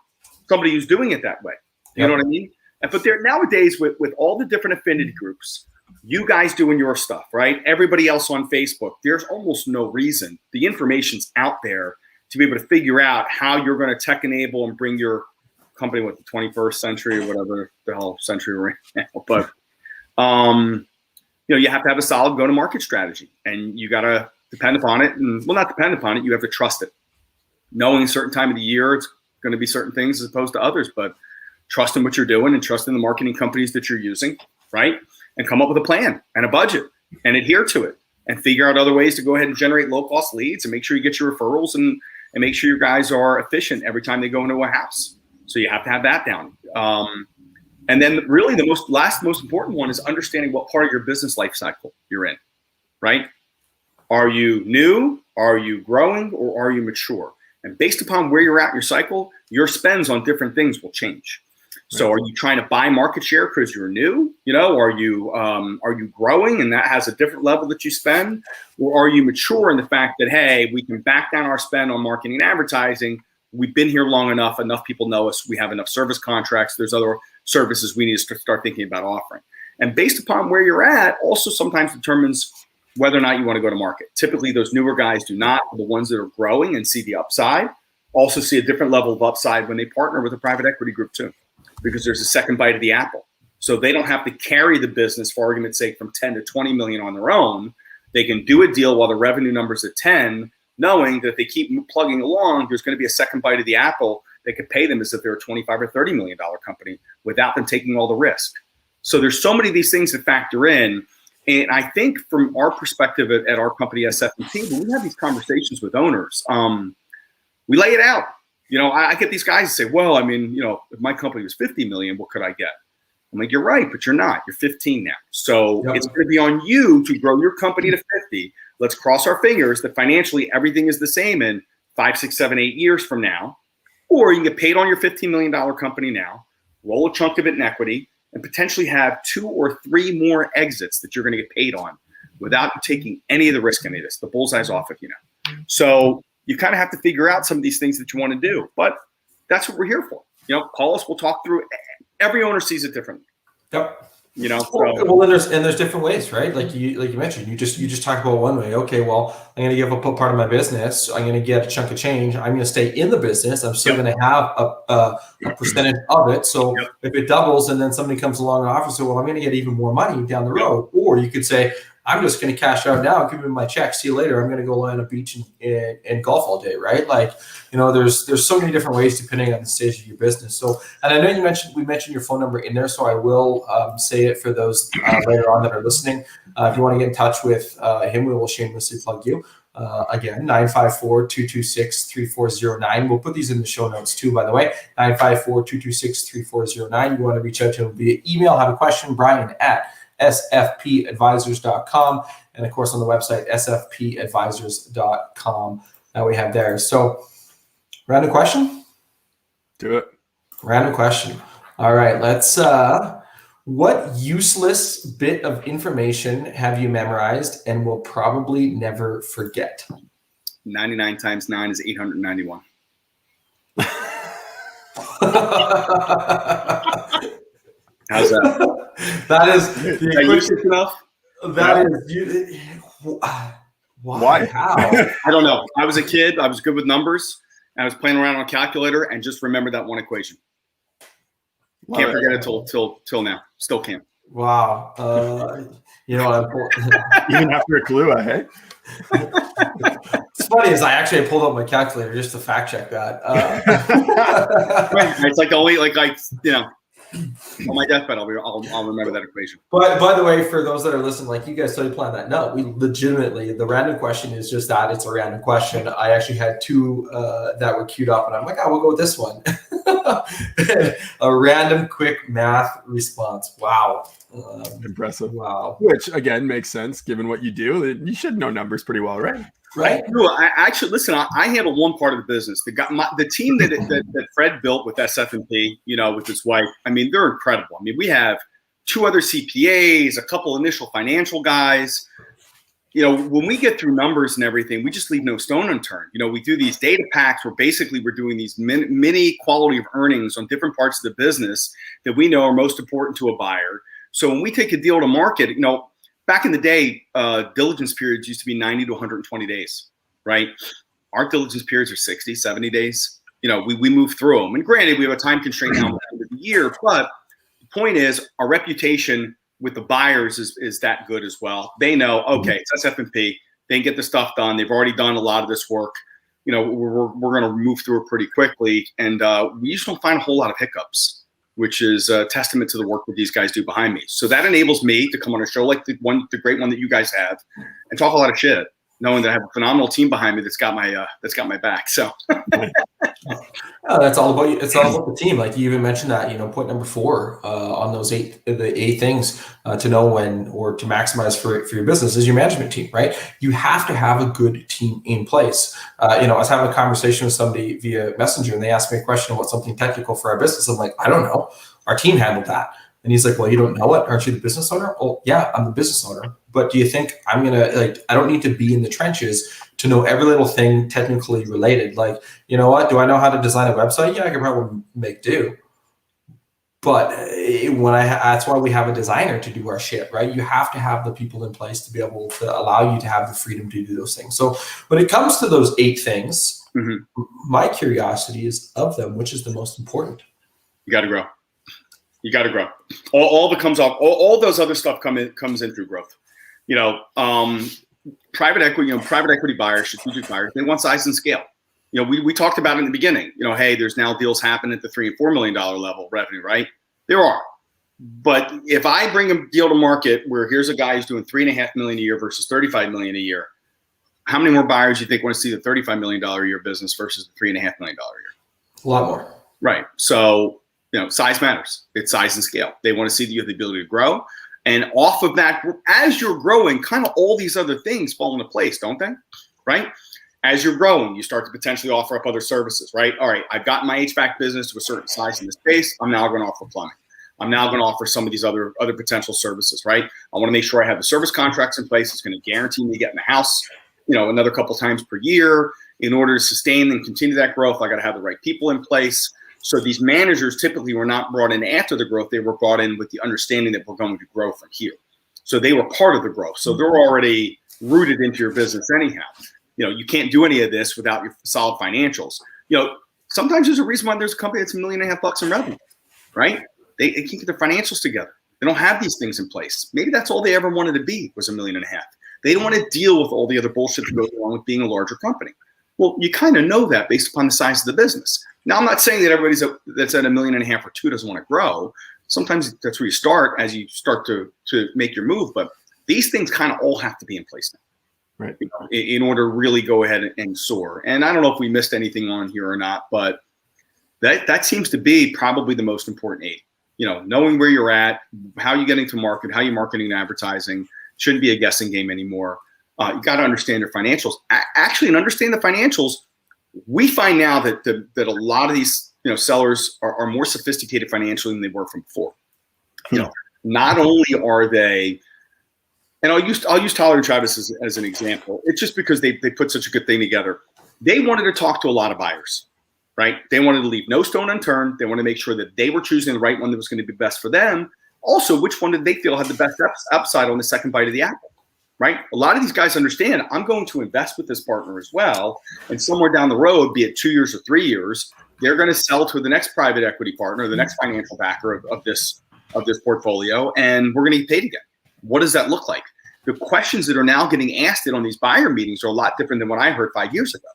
somebody who's doing it that way. You know what I mean? But there nowadays with all the different affinity groups, you guys doing your stuff, right? Everybody else on Facebook, there's almost no reason. The information's out there to be able to figure out how you're going to tech enable and bring your company with the 21st century or whatever the hell century we're in now. But, you have to have a solid go-to-market strategy, and you got to depend upon it. And well, not depend upon it. You have to trust it. Knowing a certain time of the year, it's going to be certain things as opposed to others, but trust in what you're doing and trust in the marketing companies that you're using, right? And come up with a plan and a budget and adhere to it and figure out other ways to go ahead and generate low-cost leads and make sure you get your referrals and make sure your guys are efficient every time they go into a house. So you have to have that down. And then really the most important one is understanding what part of your business life cycle you're in, right? Are you new? Are you growing? Or are you mature? And based upon where you're at in your cycle, your spends on different things will change. So are you trying to buy market share because you're new? Are you growing and that has a different level that you spend? Or are you mature in the fact that, hey, we can back down our spend on marketing and advertising. We've been here long enough people know us. We have enough service contracts. There's other services we need to start thinking about offering. And based upon where you're at also sometimes determines whether or not you want to go to market. Typically, those newer guys do not. The ones that are growing and see the upside also see a different level of upside when they partner with a private equity group too, because there's a second bite of the apple. So they don't have to carry the business, for argument's sake, from 10 to 20 million on their own. They can do a deal while the revenue number's at 10, knowing that if they keep plugging along, there's going to be a second bite of the apple. They could pay them as if they're a $25 or $30 million company without them taking all the risk. So there's so many of these things that factor in. And I think from our perspective at our company, SF&P, when we have these conversations with owners, we lay it out. I get these guys to say, well, if my company was 50 million, what could I get? I'm like, you're right, but you're not. You're 15 now. So it's going to be on you to grow your company to 50. Let's cross our fingers that financially everything is the same in 5, 6, 7, 8 years from now. Or you can get paid on your $15 million company now, roll a chunk of it in equity, and potentially have 2 or 3 more exits that you're going to get paid on without taking any of the risk in any of this. The bullseye's off of you now. So you kind of have to figure out some of these things that you want to do. But that's what we're here for. Call us. We'll talk through it. Every owner sees it differently. Yep. So. And there's different ways, right? Like you mentioned, you just talked about one way. Okay, well, I'm going to give up a part of my business. I'm going to get a chunk of change. I'm going to stay in the business. I'm still going to have a percentage of it. So if it doubles and then somebody comes along and offers, so well, I'm going to get even more money down the road. Or you could say, I'm just going to cash out now, give me my check, see you later. I'm going to go lie on a beach and golf all day, right? There's so many different ways depending on the stage of your business. So, and I know we mentioned your phone number in there, so I will say it for those later on that are listening. If you want to get in touch with him, we will shamelessly plug you. Again, 954-226-3409. We'll put these in the show notes too, by the way. 954-226-3409. You want to reach out to him via email, have a question, Brian at sfpadvisors.com, and of course on the website sfpadvisors.com that we have there. So random question? Do it. Random question. All right, let's what useless bit of information have you memorized and will probably never forget? 99 times 9 is 891. How's that? That is useless enough. That is. Why? How? I don't know. I was a kid. I was good with numbers. I was playing around on a calculator and just remembered that one equation. Can't forget it till now. Still can't. Wow. Even after a clue, hey? It's funny is I actually pulled up my calculator just to fact check that. It's like the only On my deathbed, I'll remember that equation. But by the way, for those that are listening, like you guys totally planned that. No, we legitimately, the random question is just that. It's a random question. I actually had two that were queued up, and I'm like, we'll go with this one. A random quick math response. Wow. Impressive. Wow. Which, again, makes sense given what you do. You should know numbers pretty well, right? Right. No, I actually listen. I handle one part of the business. The team that Fred built with SF&P, with his wife. I mean, they're incredible. I mean, we have 2 other CPAs, a couple initial financial guys. When we get through numbers and everything, we just leave no stone unturned. We do these data packs where basically we're doing these mini quality of earnings on different parts of the business that we know are most important to a buyer. So when we take a deal to market, back in the day, diligence periods used to be 90 to 120 days, right? Our diligence periods are 60, 70 days. We move through them. And granted, we have a time constraint now at the end of the year, but the point is our reputation with the buyers is that good as well. They know, okay, it's SF&P. They can get the stuff done. They've already done a lot of this work. We're going to move through it pretty quickly. And we usually don't find a whole lot of hiccups, which is a testament to the work that these guys do behind me. So that enables me to come on a show like the great one that you guys have and talk a lot of shit, knowing that I have a phenomenal team behind me that's got my back. So that's all about you. It's all about the team. Like you even mentioned that, point number 4 on those the 8 things to know when or to maximize for your business is your management team, right? You have to have a good team in place. I was having a conversation with somebody via Messenger and they asked me a question about something technical for our business. I'm like, I don't know. Our team handled that. And he's like, well, you don't know it? Aren't you the business owner? Oh, yeah, I'm the business owner. But do you think I'm going to, I don't need to be in the trenches to know every little thing technically related. Like, you know what? Do I know how to design a website? Yeah, I can probably make do. But that's why we have a designer to do our shit, right? You have to have the people in place to be able to allow you to have the freedom to do those things. So when it comes to those 8 things, my curiosity is of them, which is the most important? You got to grow. You got to grow. All that comes off. All those other stuff comes in through growth. Private equity buyers, strategic buyers, they want size and scale. We talked about it in the beginning. Hey, there's now deals happening at the $3 and $4 million level revenue, right? There are. But if I bring a deal to market where here's a guy who's doing $3.5 million a year versus $35 million a year, how many more buyers do you think want to see the $35 million a year business versus the $3.5 million a year? A lot more. Right. So, size matters. It's size and scale. They want to see that you have the ability to grow. And off of that, as you're growing, kind of all these other things fall into place, don't they? Right? As you're growing, you start to potentially offer up other services, right? All right, I've got my HVAC business to a certain size in the space. I'm now going to offer plumbing. I'm now going to offer some of these other potential services, right? I want to make sure I have the service contracts in place. It's going to guarantee me getting the house, another couple times per year. In order to sustain and continue that growth, I got to have the right people in place. So these managers typically were not brought in after the growth. They were brought in with the understanding that we're going to grow from here. So they were part of the growth. So they're already rooted into your business anyhow. You can't do any of this without your solid financials. Sometimes there's a reason why there's a company that's $1.5 million in revenue, right? They can't get their financials together. They don't have these things in place. Maybe that's all they ever wanted to be was $1.5 million. They don't want to deal with all the other bullshit that goes along with being a larger company. Well, you kind of know that based upon the size of the business. Now, I'm not saying that everybody that's at $1.5 million or 2 doesn't want to grow. Sometimes that's where you start as you start to make your move. But these things kind of all have to be in place now, right? In order to really go ahead and soar. And I don't know if we missed anything on here or not, but that seems to be probably the most important 8. Knowing where you're at, how you're getting to market, how you're marketing and advertising shouldn't be a guessing game anymore. You got to understand your financials. Actually, and understand the financials. We find now that a lot of these sellers are more sophisticated financially than they were from before. Not only are they, and I'll use Tyler and Travis as an example. It's just because they put such a good thing together. They wanted to talk to a lot of buyers, right? They wanted to leave no stone unturned. They wanted to make sure that they were choosing the right one that was going to be best for them. Also, which one did they feel had the best upside on the second bite of the apple? Right? A lot of these guys understand I'm going to invest with this partner as well. And somewhere down the road, be it 2 years or 3 years, they're going to sell to the next private equity partner, the next financial backer of this portfolio, and we're going to get paid again. What does that look like? The questions that are now getting asked on these buyer meetings are a lot different than what I heard 5 years ago.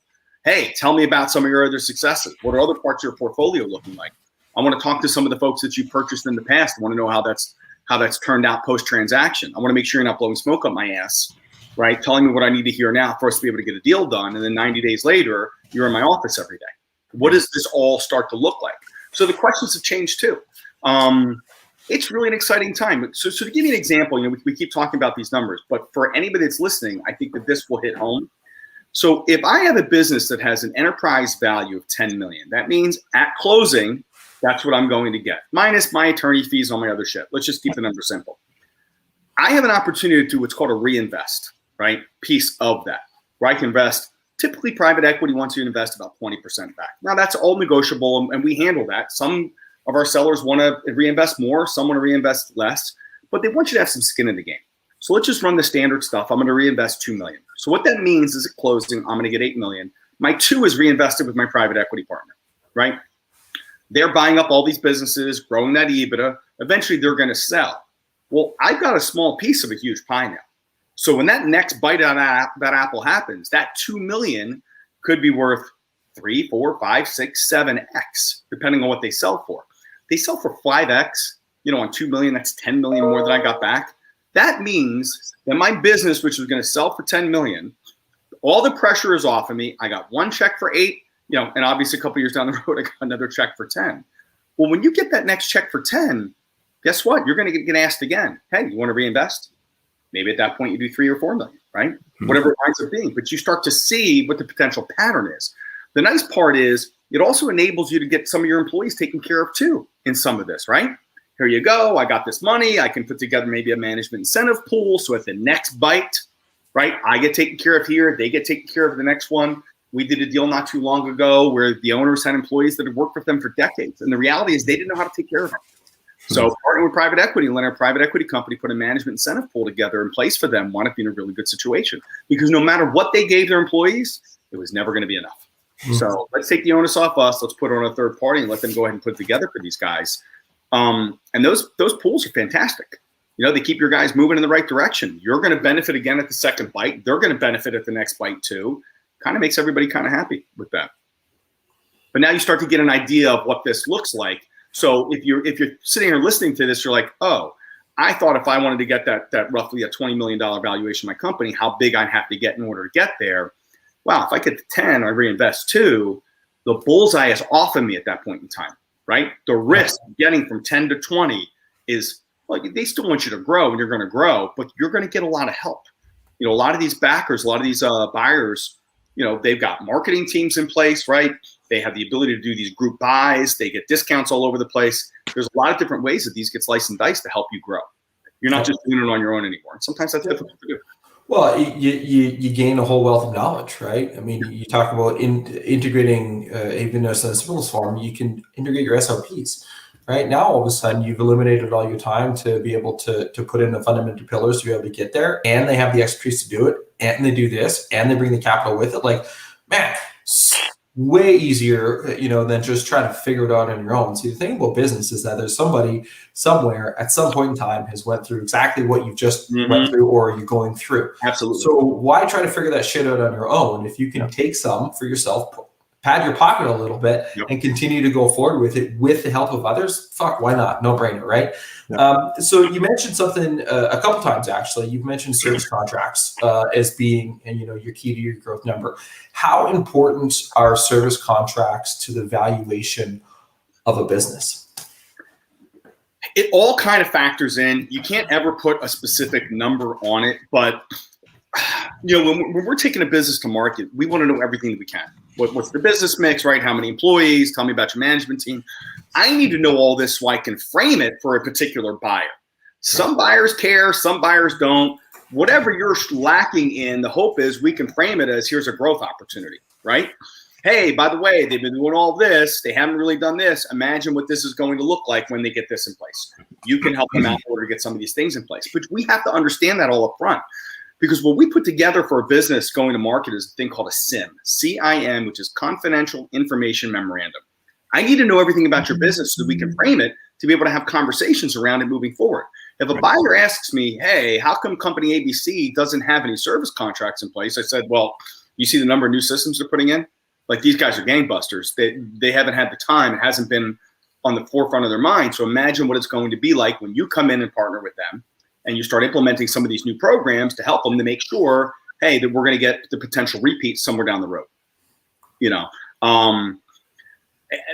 Hey, tell me about some of your other successes. What are other parts of your portfolio looking like? I want to talk to some of the folks that you purchased in the past. I want to know how that's turned out post-transaction. I want to make sure you're not blowing smoke up my ass, right? Telling me what I need to hear now for us to be able to get a deal done. And then 90 days later, you're in my office every day. What does this all start to look like? So the questions have changed too. It's really an exciting time. So to give you an example, we keep talking about these numbers, but for anybody that's listening, I think that this will hit home. So if I have a business that has an enterprise value of 10 million, that means at closing, that's what I'm going to get, minus my attorney fees on my other shit. Let's just keep the number simple. I have an opportunity to do what's called a reinvest, right? Piece of that, where I can invest. Typically, private equity wants you to invest about 20% back. Now, that's all negotiable, and we handle that. Some of our sellers want to reinvest more. Some want to reinvest less, but they want you to have some skin in the game. So let's just run the standard stuff. I'm going to reinvest $2 million. So what that means is at closing, I'm going to get $8 million. My 2 is reinvested with my private equity partner, right? They're buying up all these businesses, growing that EBITDA. Eventually, they're going to sell. Well, I've got a small piece of a huge pie now. So when that next bite out of that apple happens, that $2 million could be worth 3, 4, 5, 6, 7x, depending on what they sell for. They sell for 5x, on $2 million, that's $10 million more than I got back. That means that my business, which was going to sell for $10 million, all the pressure is off of me. I got one check for 8, and obviously a couple years down the road, I got another check for 10. Well, when you get that next check for 10, guess what? You're going to get asked again. Hey, you want to reinvest? Maybe at that point you do 3 or 4 million, right? Mm-hmm. Whatever it winds up being. But you start to see what the potential pattern is. The nice part is it also enables you to get some of your employees taken care of too in some of this, right? Here you go. I got this money. I can put together maybe a management incentive pool. So at the next bite, right, I get taken care of here. They get taken care of the next one. We did a deal not too long ago where the owners had employees that had worked with them for decades. And the reality is they didn't know how to take care of them. So partnering with private equity and letting our private equity company put a management incentive pool together in place for them wound up being a really good situation. Because no matter what they gave their employees, it was never going to be enough. Mm-hmm. So let's take the onus off us. Let's put it on a third party and let them go ahead and put it together for these guys. And those pools are fantastic. They keep your guys moving in the right direction. You're going to benefit again at the second bite. They're going to benefit at the next bite too. Kind of makes everybody kind of happy with that. But now you start to get an idea of what this looks like. So if you're sitting here listening to this, you're like, oh, I thought if I wanted to get that roughly a $20 million valuation of my company, how big I'd have to get in order to get there. Wow, if I get to 10, I reinvest 2, the bullseye is off of me at that point in time, right? The risk of getting from 10 to 20 is, well, they still want you to grow and you're going to grow, but you're going to get a lot of help. A lot of these backers, a lot of these buyers, they've got marketing teams in place, right? They have the ability to do these group buys. They get discounts all over the place. There's a lot of different ways that these get sliced and diced to help you grow. You're not just doing it on your own anymore. And sometimes that's difficult to do. Well, you gain a whole wealth of knowledge, right? I mean, you talk about integrating, even as a simplest form, you can integrate your SOPs. Right now, all of a sudden, you've eliminated all your time to be able to put in the fundamental pillars to be able to get there, and they have the expertise to do it, and they do this, and they bring the capital with it. Like, man, way easier, than just trying to figure it out on your own. See, the thing about business is that there's somebody somewhere at some point in time has went through exactly what you just went through or you're going through. Absolutely. So why try to figure that shit out on your own? If you can take some for yourself, pad your pocket a little bit and continue to go forward with it with the help of others, fuck, why not? No brainer, right? So you mentioned something a couple times, actually. You've mentioned service contracts as being, your key to your growth number. How important are service contracts to the valuation of a business? It all kind of factors in. You can't ever put a specific number on it, but when we're taking a business to market, we want to know everything that we can. What's the business mix, right? How many employees? Tell me about your management team. I need to know all this so I can frame it for a particular buyer. Some buyers care, some buyers don't. Whatever you're lacking in, the hope is we can frame it as here's a growth opportunity, right? Hey, by the way, they've been doing all this. They haven't really done this. Imagine what this is going to look like when they get this in place. You can help them out in order to get some of these things in place. But we have to understand that all up front. Because what we put together for a business going to market is a thing called a CIM, C-I-M, which is Confidential Information Memorandum. I need to know everything about your business so that we can frame it to be able to have conversations around it moving forward. If a buyer asks me, hey, how come company ABC doesn't have any service contracts in place? I said, well, you see the number of new systems they're putting in? Like, these guys are gangbusters. They haven't had the time. It hasn't been on the forefront of their mind. So imagine what it's going to be like when you come in and partner with them and you start implementing some of these new programs to help them to make sure, hey, that we're going to get the potential repeat somewhere down the road.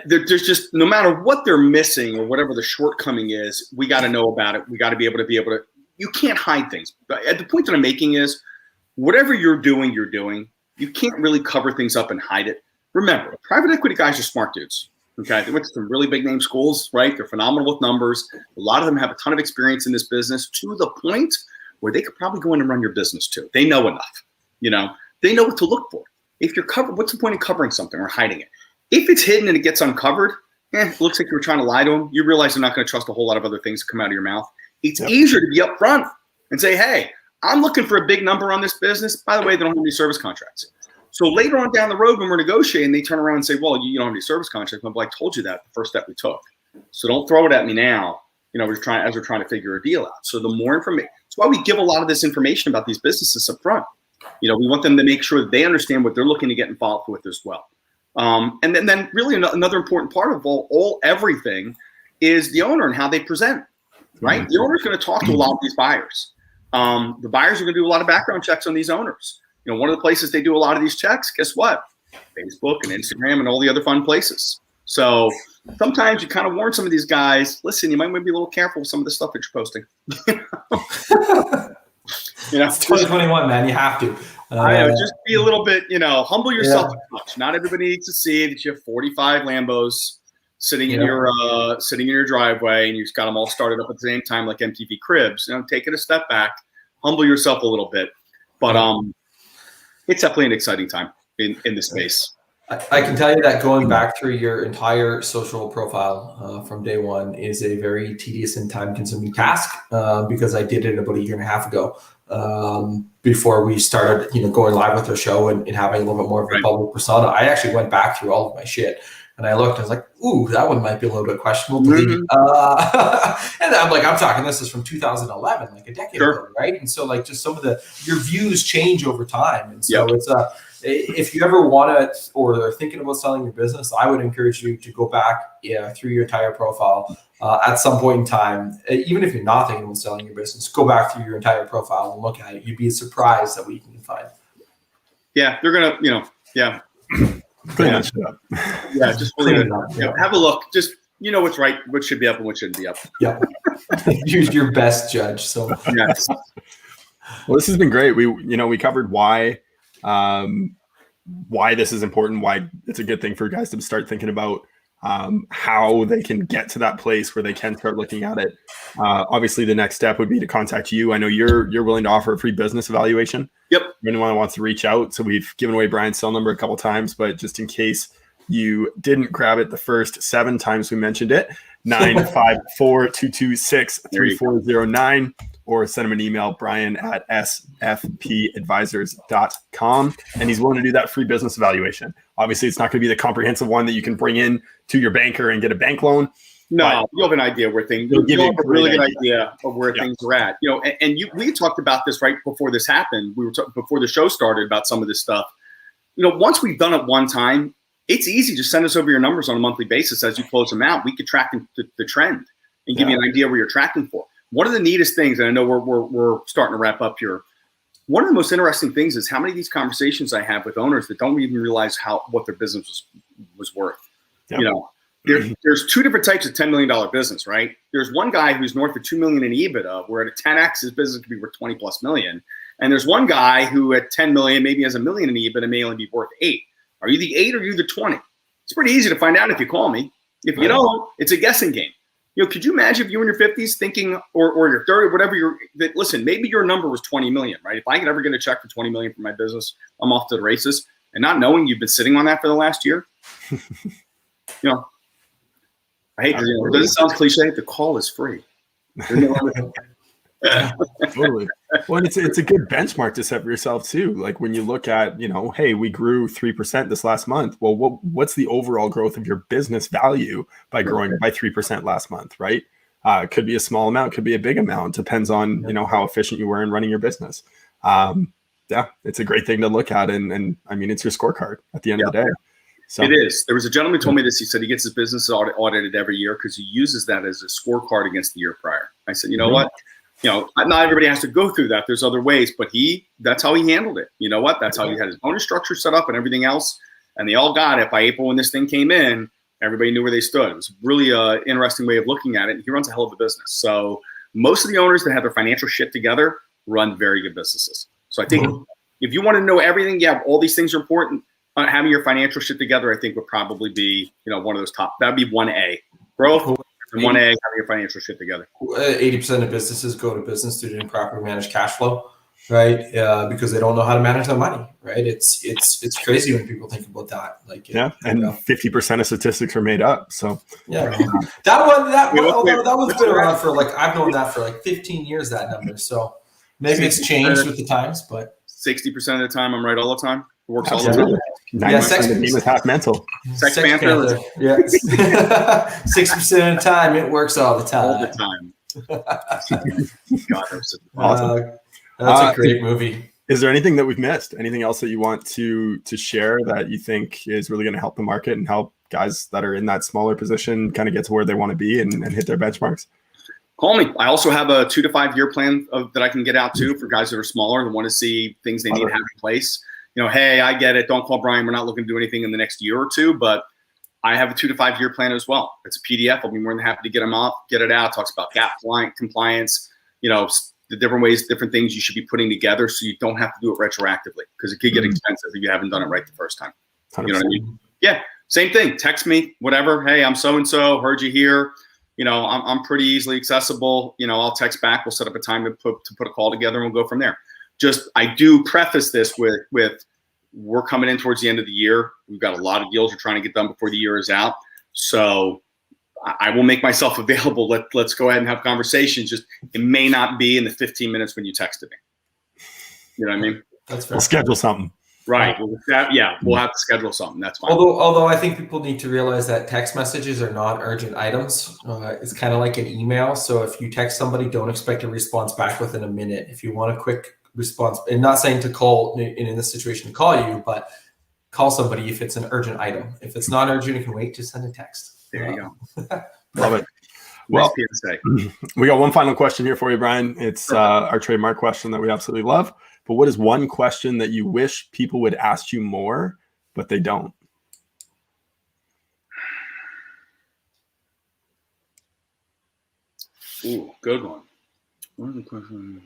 There's just, no matter what they're missing or whatever the shortcoming is, we got to know about it. We got to be able to, you can't hide things. But at the point that I'm making is, whatever you're doing. You can't really cover things up and hide it. Remember, private equity guys are smart dudes. Okay, they went to some really big name schools, right? They're phenomenal with numbers. A lot of them have a ton of experience in this business, to the point where they could probably go in and run your business too. They know enough. They know what to look for. If you're covered, what's the point of covering something or hiding it? If it's hidden and it gets uncovered, it looks like you were trying to lie to them. You realize they're not going to trust a whole lot of other things to come out of your mouth. It's easier to be upfront and say, hey, I'm looking for a big number on this business. By the way, they don't have any service contracts. So later on down the road, when we're negotiating, they turn around and say, well, you don't have any service contracts. I'm like, I told you that the first step we took. So don't throw it at me now. We're trying to figure a deal out. So the more information, that's why we give a lot of this information about these businesses up front. We want them to make sure that they understand what they're looking to get involved with as well. And then really another important part of everything is the owner and how they present, right? Mm-hmm. The owner's going to talk to a lot of these buyers. The buyers are going to do a lot of background checks on these owners. One of the places they do a lot of these checks, guess what? Facebook and Instagram and all the other fun places. So sometimes you kind of warn some of these guys, listen, you might want to be a little careful with some of the stuff that you're posting. It's 2021, man. You have to. I know, just be a little bit, humble yourself a touch. Not everybody needs to see that you have 45 Lambos sitting in your driveway and you've got them all started up at the same time like MTV Cribs. Take it a step back, humble yourself a little bit. But it's definitely an exciting time in this space. I can tell you that going back through your entire social profile from day one is a very tedious and time-consuming task because I did it about 1.5 years ago before we started, going live with our show and having a little bit more of a public persona. I actually went back through all of my shit and I looked and I was like, ooh, that one might be a little bit questionable. Mm-hmm. And I'm talking, this is from 2011, like a decade ago, right? And so just some of your views change over time. And so it's if you ever want to or are thinking about selling your business, I would encourage you to go back through your entire profile at some point in time. Even if you're not thinking about selling your business, go back through your entire profile and look at it. You'd be surprised at what you can find. Yeah, they're going to, Clean that shit up. Yeah, just have a look. Just what's right, what should be up and what shouldn't be up. Yeah. Use your best judge. So yes. Well, this has been great. We covered why this is important, why it's a good thing for guys to start thinking about how they can get to that place where they can start looking at it. Obviously, the next step would be to contact you. I know you're willing to offer a free business evaluation. Yep. If anyone wants to reach out. So we've given away Brian's cell number a couple times, but just in case you didn't grab it the first 7 times we mentioned it, 954-226-3409, or send him an email, Brian at sfpadvisors.com. And he's willing to do that free business evaluation. Obviously, it's not going to be the comprehensive one that you can bring in to your banker and get a bank loan. No, you'll have an idea where things. You'll have a really good idea of where things are at. We talked about this right before this happened. We were before the show started about some of this stuff. Once we've done it one time, it's easy to send us over your numbers on a monthly basis as you close them out. We could track the trend and give you an idea where you're tracking for. One of the neatest things, and I know we're starting to wrap up here. One of the most interesting things is how many of these conversations I have with owners that don't even realize what their business was worth. Yep. There's 2 different types of $10 million business, right? There's one guy who's north of $2 million in EBITDA, where at a 10x his business could be worth 20 plus million. And there's one guy who at 10 million maybe has $1 million in EBITDA, may only be worth 8. Are you the 8 or are you the 20? It's pretty easy to find out if you call me. If you don't, it's a guessing game. Could you imagine if you were in your 50s thinking, or your 30, whatever listen, maybe your number was 20 million, right? If I could ever get a check for 20 million for my business, I'm off to the races. And not knowing you've been sitting on that for the last year, I hate to, does it sound cliche? The call is free. Totally. Well, it's a good benchmark to set for yourself too. Like when you look at, hey, we grew 3% this last month. Well, what's the overall growth of your business value by growing by 3% last month, right? It could be a small amount, could be a big amount. Depends on, how efficient you were in running your business. It's a great thing to look at. And I mean, it's your scorecard at the end of the day. So it is. There was a gentleman who told me this. He said he gets his business audited every year because he uses that as a scorecard against the year prior. I said, you know what? Not everybody has to go through that. There's other ways, but that's how he handled it. You know what? That's how he had his bonus structure set up and everything else. And they all got it by April when this thing came in. Everybody knew where they stood. It was really an interesting way of looking at it. He runs a hell of a business. So most of the owners that have their financial shit together run very good businesses. So I think if you want to know everything, all these things are important. Having your financial shit together, I think, would probably be, one of those top. That would be 1A. Growth. And 1A, having your financial shit together. 80% of businesses go to business due to improperly managed cash flow, right? Because they don't know how to manage their money, right? It's crazy when people think about that. And 50% of statistics are made up. So that one's been around for I've known that for 15 years. That number. So maybe it's changed with the times, but 60% of the time, I'm right all the time. It works all the time. 90% of the game is half mental. Sex Panther. Yeah. 6% of the time, it works all the time. All the time. God, awesome. That's a great movie. Is there anything that we've missed? Anything else that you want to share that you think is really going to help the market and help guys that are in that smaller position kind of get to where they want to be and hit their benchmarks? Call me. I also have a 2 to 5 year plan that I can get out to for guys that are smaller and want to see things they need to have in place. Hey, I get it. Don't call Brian. We're not looking to do anything in the next year or two, but I have a 2 to 5 year plan as well. It's a PDF. I'll be more than happy to get it out. Talks about gap compliance, the different ways, different things you should be putting together so you don't have to do it retroactively because it could get expensive if you haven't done it right the first time. 100%. You know what I mean? Yeah. Same thing. Text me, whatever. Hey, I'm so-and-so. Heard you here. I'm pretty easily accessible. I'll text back. We'll set up a time to put a call together and we'll go from there. Just, I do preface this with we're coming in towards the end of the year. We've got a lot of deals we're trying to get done before the year is out. So I will make myself available. Let's go ahead and have conversations. Just, it may not be in the 15 minutes when you texted me. You know what I mean? That's fair. We'll schedule something. Right. We'll have to schedule something. That's fine. Although I think people need to realize that text messages are not urgent items. It's kind of like an email. So if you text somebody, don't expect a response back within a minute. If you want a quick response, and not saying to call in this situation to call you, but call somebody if it's an urgent item. If it's not urgent, you can wait. Just send a text. There you go. Love it. Well, we got one final question here for you, Brian. It's our trademark question that we absolutely love. But what is one question that you wish people would ask you more, but they don't? Ooh, good one. What is the question?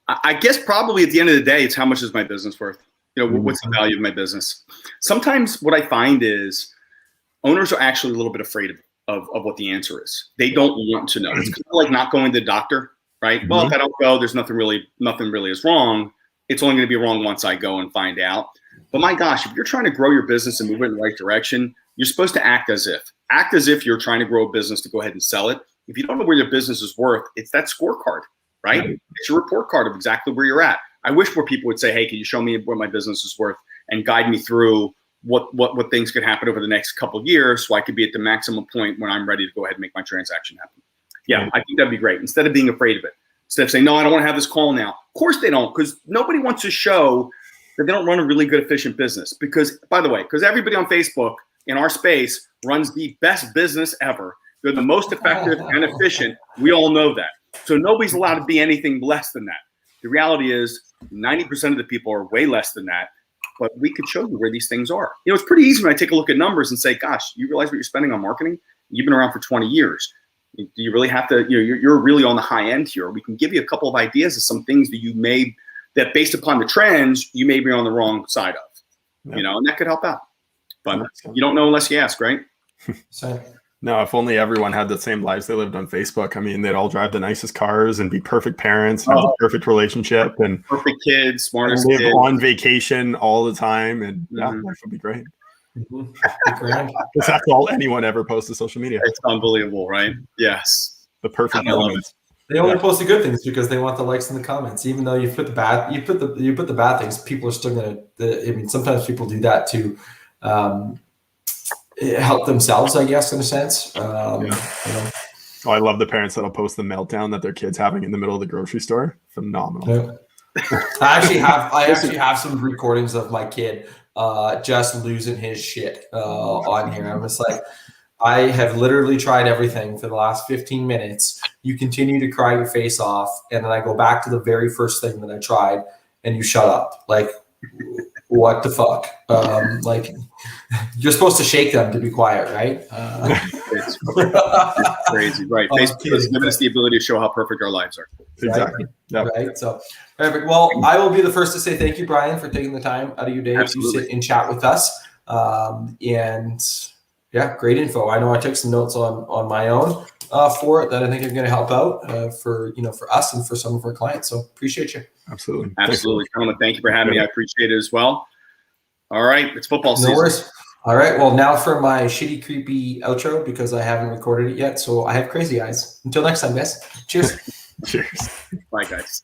I guess probably at the end of the day, it's how much is my business worth? What's the value of my business? Sometimes what I find is owners are actually a little bit afraid of what the answer is. They don't want to know. It's kind of like not going to the doctor, right? Well, if I don't go, there's nothing really is wrong. It's only going to be wrong once I go and find out. But my gosh, if you're trying to grow your business and move it in the right direction, you're supposed to act as if you're trying to grow a business to go ahead and sell it. If you don't know where your business is worth, it's that scorecard, right? It's your report card of exactly where you're at. I wish more people would say, hey, can you show me what my business is worth and guide me through what things could happen over the next couple of years so I could be at the maximum point when I'm ready to go ahead and make my transaction happen. Yeah, I think that'd be great. Instead of being afraid of it. Instead of saying, no, I don't want to have this call now. Of course they don't, because nobody wants to show that they don't run a really good, efficient business. Because, by the way, because everybody on Facebook in our space runs the best business ever. They're the most effective and efficient. We all know that. So nobody's allowed to be anything less than that. The reality is 90% of the people are way less than that. But we could show you where these things are. It's pretty easy when I take a look at numbers and say, gosh, you realize what you're spending on marketing? You've been around for 20 years. Do you really have to, you're really on the high end here. We can give you a couple of ideas of some things that based upon the trends, you may be on the wrong side of, and that could help out. But you don't know unless you ask, right? No, if only everyone had the same lives they lived on Facebook. I mean, they'd all drive the nicest cars and be perfect parents, have a perfect relationship, and perfect kids, smartest live kids. on vacation all the time, and life would be great. Because that's all anyone ever posts to social media. It's unbelievable, right? Yes, the perfect moments. They only post the good things because they want the likes and the comments. Even though you put the bad things, people are still gonna. Sometimes people do that to help themselves, I guess, in a sense. Oh, I love the parents that'll post the meltdown that their kid's having in the middle of the grocery store. Phenomenal. Yeah. I actually have some recordings of my kid just losing his shit on here. I'm just like, I have literally tried everything for the last 15 minutes. You continue to cry your face off, and then I go back to the very first thing that I tried, and you shut up. Like, what the fuck? Like, you're supposed to shake them to be quiet, right? It's crazy, right? Facebook has given us the ability to show how perfect our lives are. Exactly. Right? Yep. Right. So, perfect. Well, I will be the first to say thank you, Brian, for taking the time out of your day to sit and chat with us. And yeah, great info. I know I took some notes on my own for it that I think are going to help out for us and for some of our clients. So appreciate you. Absolutely. Gentlemen, thank you for having me. I appreciate it as well. All right, it's football season. No worries. All right. Well, now for my shitty, creepy outro, because I haven't recorded it yet. So I have crazy eyes. Until next time, guys. Cheers. Cheers. Bye, guys.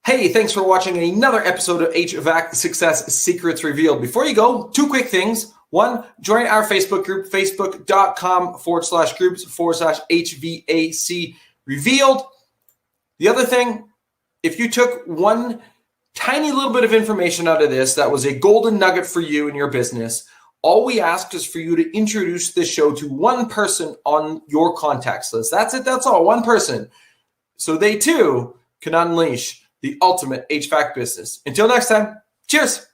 Hey, thanks for watching another episode of HVAC Success Secrets Revealed. Before you go, two quick things. One, join our Facebook group, facebook.com/groups/HVAC Revealed. The other thing, if you took one tiny little bit of information out of this that was a golden nugget for you in your business, all we ask is for you to introduce this show to one person on your contacts list. That's it. That's all. One person. So they too can unleash the ultimate HVAC business. Until next time, cheers.